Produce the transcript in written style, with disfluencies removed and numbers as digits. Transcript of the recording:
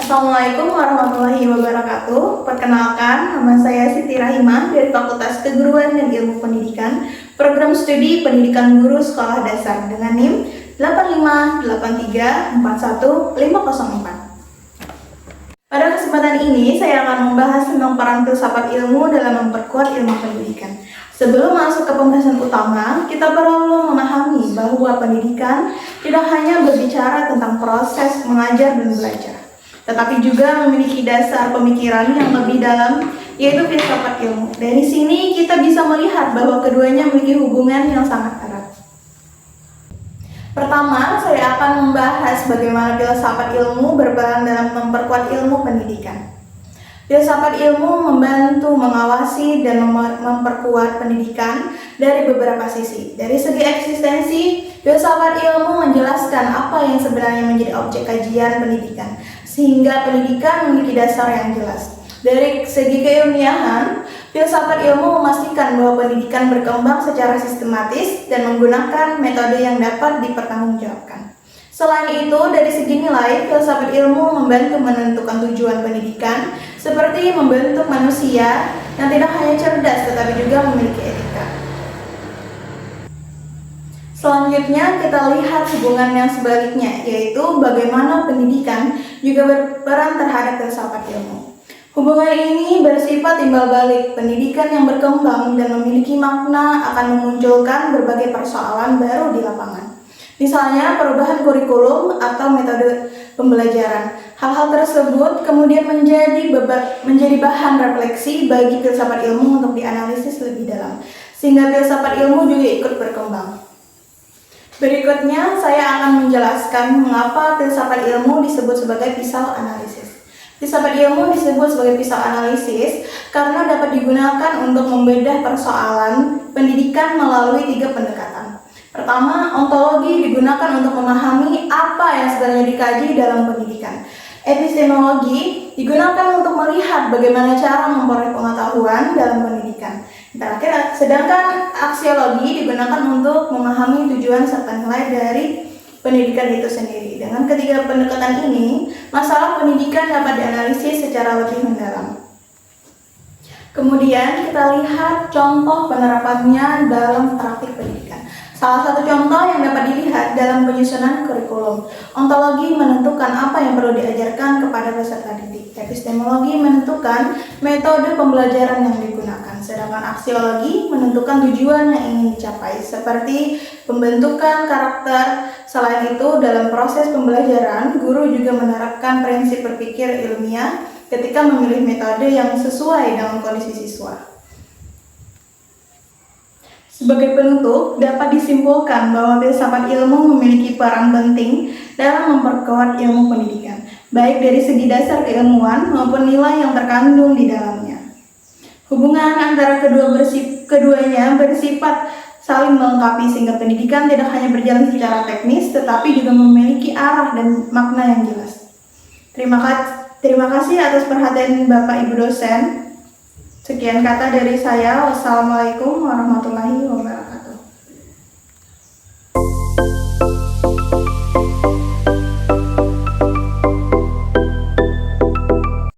Assalamualaikum warahmatullahi wabarakatuh. Perkenalkan, nama saya Siti Rahimah dari Fakultas Keguruan dan Ilmu Pendidikan, Program Studi Pendidikan Guru Sekolah Dasar dengan NIM 858341504. Pada kesempatan ini, saya akan membahas tentang peran filsafat ilmu dalam memperkuat ilmu pendidikan. Sebelum masuk ke pembahasan utama, kita perlu memahami bahwa pendidikan tidak hanya berbicara tentang proses mengajar dan belajar, tetapi juga memiliki dasar pemikiran yang lebih dalam, yaitu filsafat ilmu. Dari sini kita bisa melihat bahwa keduanya memiliki hubungan yang sangat erat. Pertama, saya akan membahas bagaimana filsafat ilmu berperan dalam memperkuat ilmu pendidikan. Filsafat ilmu membantu mengawasi dan memperkuat pendidikan dari beberapa sisi. Dari segi eksistensi, filsafat ilmu menjelaskan apa yang sebenarnya menjadi objek kajian pendidikan, sehingga pendidikan memiliki dasar yang jelas. Dari segi keilmiahan, filsafat ilmu memastikan bahwa pendidikan berkembang secara sistematis dan menggunakan metode yang dapat dipertanggungjawabkan. Selain itu, dari segi nilai, filsafat ilmu membantu menentukan tujuan pendidikan, seperti membentuk manusia yang tidak hanya cerdas tetapi juga memiliki etika. Selanjutnya kita lihat hubungan yang sebaliknya, yaitu bagaimana pendidikan juga berperan terhadap filsafat ilmu. Hubungan ini bersifat timbal balik. Pendidikan yang berkembang dan memiliki makna akan memunculkan berbagai persoalan baru di lapangan. Misalnya perubahan kurikulum atau metode pembelajaran. Hal-hal tersebut kemudian menjadi bahan refleksi bagi filsafat ilmu untuk dianalisis lebih dalam, sehingga filsafat ilmu juga ikut berkembang. Berikutnya saya akan menjelaskan mengapa filsafat ilmu disebut sebagai pisau analisis. Filsafat ilmu disebut sebagai pisau analisis karena dapat digunakan untuk membedah persoalan pendidikan melalui 3 pendekatan. Pertama, ontologi digunakan untuk memahami apa yang sebenarnya dikaji dalam pendidikan. Epistemologi digunakan untuk melihat bagaimana cara memperoleh pengetahuan dalam pendidikan. Terakhir, sedangkan aksiologi digunakan untuk memahami tujuan serta nilai dari pendidikan itu sendiri. Dengan ketiga pendekatan ini, masalah pendidikan dapat dianalisis secara lebih mendalam. Kemudian kita lihat contoh penerapannya dalam praktik pendidikan. Salah satu contoh yang dapat dilihat dalam penyusunan kurikulum. Ontologi menentukan apa yang perlu diajarkan kepada peserta didik. Epistemologi menentukan metode pembelajaran yang digunakan. Sedangkan aksiologi menentukan tujuan yang ingin dicapai, seperti pembentukan karakter. Selain itu, dalam proses pembelajaran, guru juga menerapkan prinsip berpikir ilmiah ketika memilih metode yang sesuai dengan kondisi siswa. Sebagai penutup, dapat disimpulkan bahwa filsafat ilmu memiliki peran penting dalam memperkuat ilmu pendidikan, baik dari segi dasar keilmuan maupun nilai yang terkandung di dalamnya. Hubungan antara keduanya bersifat saling melengkapi, sehingga pendidikan tidak hanya berjalan secara teknis, tetapi juga memiliki arah dan makna yang jelas. Terima kasih atas perhatian Bapak Ibu dosen. Sekian kata dari saya. Wassalamualaikum warahmatullahi wabarakatuh.